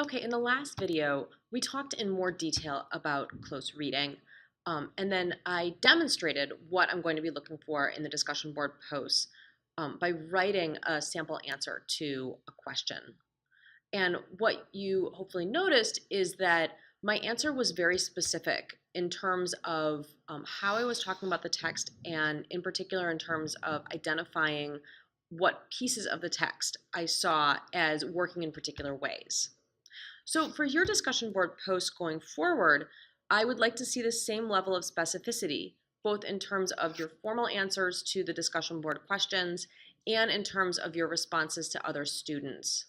Okay, in the last video, we talked in more detail about close reading, and then I demonstrated what I'm going to be looking for in the discussion board posts by writing a sample answer to a question. And what you hopefully noticed is that my answer was very specific in terms of how I was talking about the text, and in particular in terms of identifying what pieces of the text I saw as working in particular ways. So for your discussion board posts going forward, I would like to see the same level of specificity, both in terms of your formal answers to the discussion board questions and in terms of your responses to other students.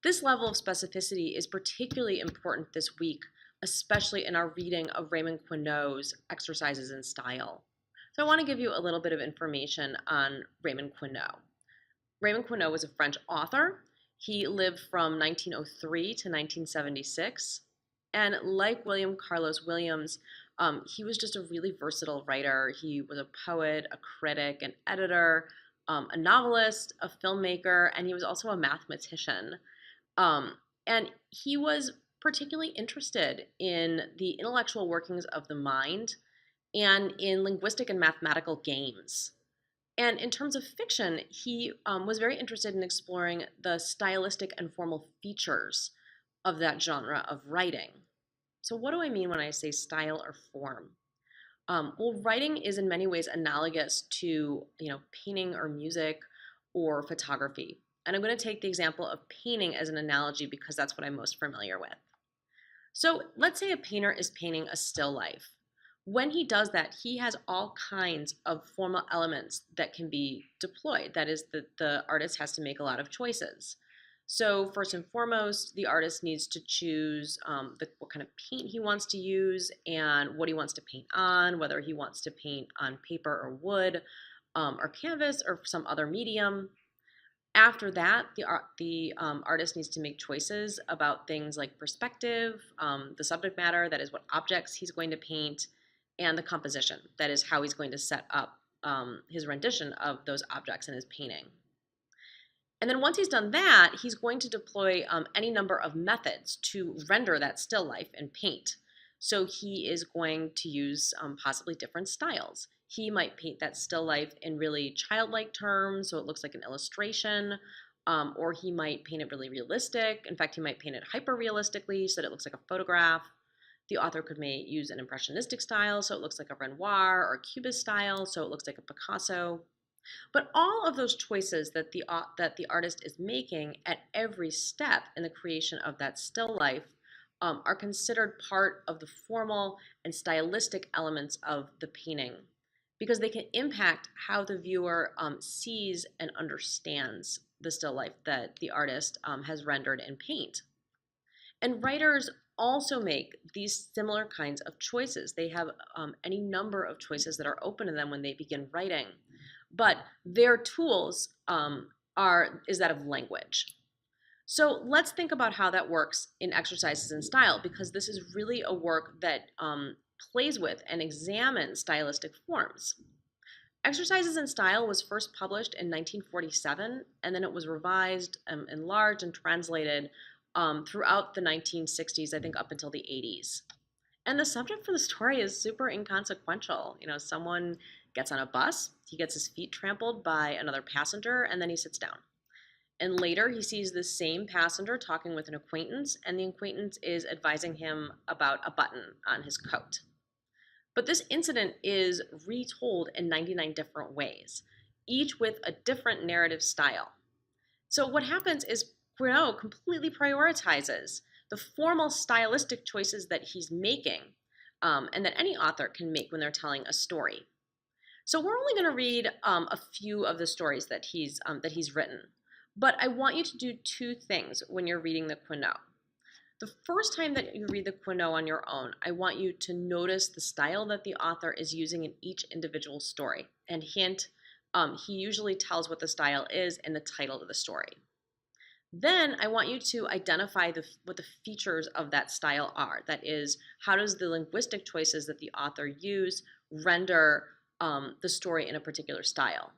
This level of specificity is particularly important this week, especially in our reading of Raymond Queneau's Exercises in Style. So I want to give you a little bit of information on Raymond Queneau. Raymond Queneau was a French author. He lived from 1903 to 1976. And like William Carlos Williams, he was just a really versatile writer. He was a poet, a critic, an editor, a novelist, a filmmaker, and he was also a mathematician. And he was particularly interested in the intellectual workings of the mind and in linguistic and mathematical games. And in terms of fiction, he was very interested in exploring the stylistic and formal features of that genre of writing. So what do I mean when I say style or form? Well, writing is in many ways analogous to, painting or music or photography. And I'm going to take the example of painting as an analogy because that's what I'm most familiar with. So let's say a painter is painting a still life. When he does that, he has all kinds of formal elements that can be deployed. That is, the artist has to make a lot of choices. So first and foremost, the artist needs to choose what kind of paint he wants to use and what he wants to paint on, whether he wants to paint on paper or wood or canvas or some other medium. After that, the artist needs to make choices about things like perspective, the subject matter, that is what objects he's going to paint, and the composition, that is how he's going to set up his rendition of those objects in his painting. And then once he's done that, he's going to deploy any number of methods to render that still life in paint. So he is going to use possibly different styles. He might paint that still life in really childlike terms, so it looks like an illustration, or he might paint it really realistic. In fact, he might paint it hyper-realistically so that it looks like a photograph. The author may use an impressionistic style, so it looks like a Renoir, or a Cubist style, so it looks like a Picasso. But all of those choices that the artist is making at every step in the creation of that still life are considered part of the formal and stylistic elements of the painting because they can impact how the viewer sees and understands the still life that the artist has rendered in paint. And writers also make these similar kinds of choices. They have any number of choices that are open to them when they begin writing. But their tools is that of language. So let's think about how that works in Exercises in Style, because this is really a work that plays with and examines stylistic forms. Exercises in Style was first published in 1947, and then it was revised, enlarged, and translated throughout the 1960s, I think up until the 80s. And the subject for the story is super inconsequential. Someone gets on a bus, he gets his feet trampled by another passenger, and then he sits down. And later he sees this same passenger talking with an acquaintance, and the acquaintance is advising him about a button on his coat. But this incident is retold in 99 different ways, each with a different narrative style. So what happens is Queneau completely prioritizes the formal stylistic choices that he's making and that any author can make when they're telling a story. So we're only going to read a few of the stories that he's written, but I want you to do two things when you're reading the Queneau. The first time that you read the Queneau on your own, I want you to notice the style that the author is using in each individual story. And hint, he usually tells what the style is in the title of the story. Then I want you to identify what the features of that style are. That is, how does the linguistic choices that the author use render the story in a particular style?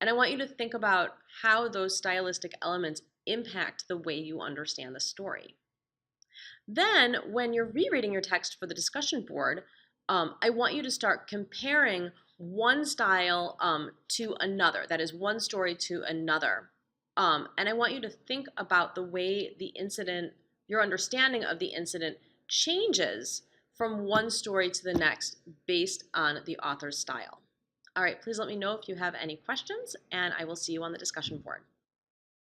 And I want you to think about how those stylistic elements impact the way you understand the story. Then, when you're rereading your text for the discussion board, I want you to start comparing one style to another. That is, one story to another. And I want you to think about the way the incident, your understanding of the incident, changes from one story to the next based on the author's style. All right, please let me know if you have any questions, and I will see you on the discussion board.